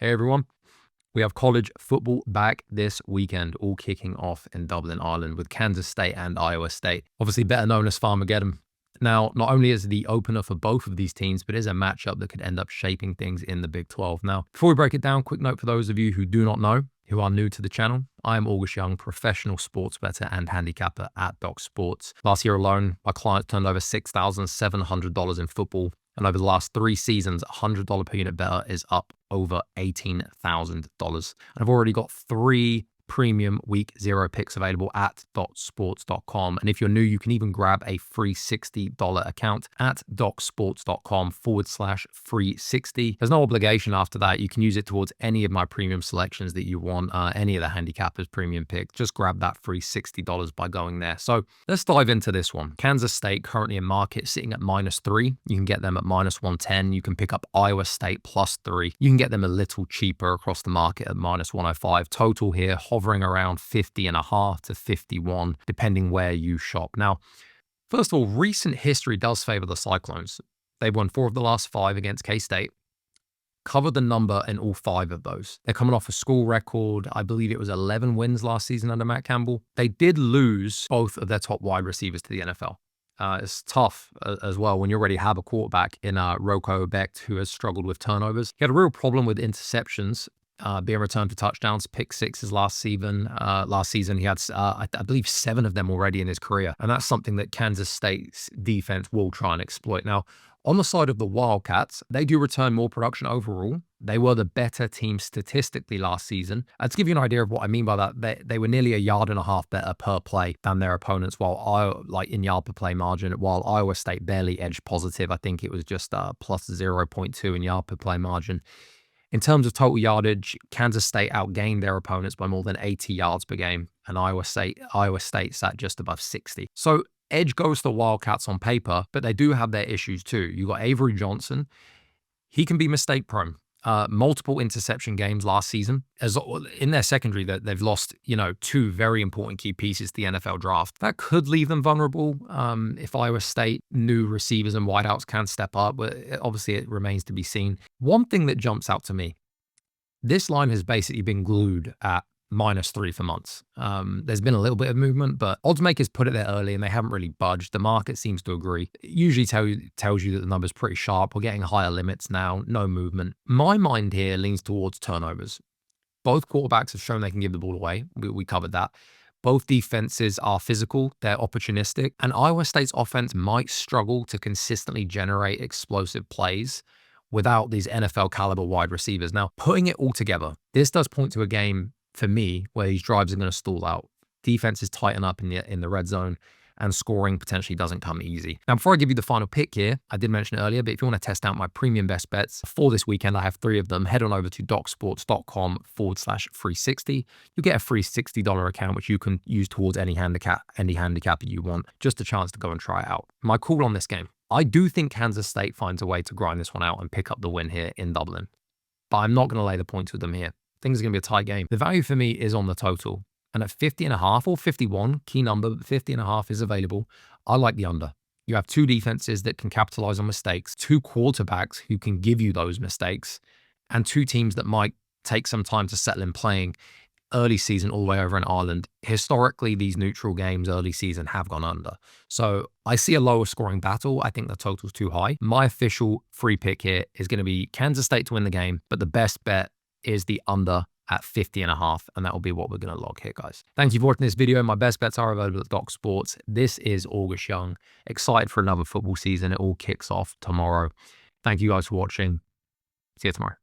Hey everyone, we have college football back this weekend, all kicking off in Dublin, Ireland with Kansas State and Iowa State, obviously better known as Farmageddon. Now, not only is it the opener for both of these teams, but it is a matchup that could end up shaping things in the Big 12. Now, before we break it down, quick note for those of you who do not know, who are new to the channel. I am August Young, professional sports bettor and handicapper at Doc Sports. Last year alone, my clients turned over $6,700 in football. And over the last 3 seasons, $100 per unit better is up over $18,000. And I've already got 3 premium week 0 picks available at docsports.com. And if you're new, you can even grab a free $60 account at docsports.com/free 60. There's no obligation after that. You can use it towards any of my premium selections that you want, any of the handicappers premium pick. Just grab that free $60 by going there. So let's dive into this one. Kansas State currently in market sitting at -3. You can get them at -110. You can pick up Iowa State +3. You can get them a little cheaper across the market at -105. Total here hovering around 50.5 to 51, depending where you shop. Now, first of all, recent history does favor the Cyclones. They've won 4 of the last 5 against K-State, covered the number in all 5 of those. They're coming off a school record. I believe it was 11 wins last season under Matt Campbell. They did lose both of their top wide receivers to the NFL. It's tough as well when you already have a quarterback in Rocco Becht who has struggled with turnovers. He had a real problem with interceptions being returned for touchdowns, pick 6s last season. He had, I believe, 7 of them already in his career. And that's something that Kansas State's defense will try and exploit. Now, on the side of the Wildcats, they do return more production overall. They were the better team statistically last season. To give you an idea of what I mean by that, they were nearly 1.5 yards better per play than their opponents, in yard per play margin, while Iowa State barely edged positive. I think it was just plus 0.2 in yard per play margin. In terms of total yardage, Kansas State outgained their opponents by more than 80 yards per game, and Iowa State sat just above 60. So edge goes to the Wildcats on paper, but they do have their issues too. You got Avery Johnson. He can be mistake prone. Multiple interception games last season. As in their secondary, that they've lost, 2 very important key pieces to the NFL draft. That could leave them vulnerable if Iowa State new receivers and wideouts can step up, but obviously it remains to be seen. One thing that jumps out to me, this line has basically been glued at -3 for months. There's been a little bit of movement, but odds makers put it there early and they haven't really budged. The market seems to agree. It usually tells you that the number's pretty sharp. We're getting higher limits now, no movement. My mind here leans towards turnovers. Both quarterbacks have shown they can give the ball away. We covered that. Both defenses are physical, they're opportunistic, and Iowa State's offense might struggle to consistently generate explosive plays without these NFL caliber wide receivers. Now, putting it all together, this does point to a game for me where these drives are going to stall out. Defenses tighten up in the red zone, and scoring potentially doesn't come easy. Now, before I give you the final pick here, I did mention it earlier, but if you want to test out my premium best bets for this weekend, I have 3 of them. Head on over to docsports.com/free 60. You get a free $60 account, which you can use towards any handicap you want. Just a chance to go and try it out. My call on this game, I do think Kansas State finds a way to grind this one out and pick up the win here in Dublin, but I'm not going to lay the points with them here. Things are going to be a tight game. The value for me is on the total. And at 50.5 or 51, key number, but 50.5 is available. I like the under. You have 2 defenses that can capitalize on mistakes, 2 quarterbacks who can give you those mistakes, and 2 teams that might take some time to settle in playing early season all the way over in Ireland. Historically, these neutral games early season have gone under. So I see a lower scoring battle. I think the total's too high. My official free pick here is going to be Kansas State to win the game, but the best bet is the under at 50.5, and that will be what we're going to log here, guys. Thank you for watching this video. My best bets are available at Doc Sports. This is August Young. Excited for another football season. It all kicks off tomorrow. Thank you guys for watching. See you tomorrow.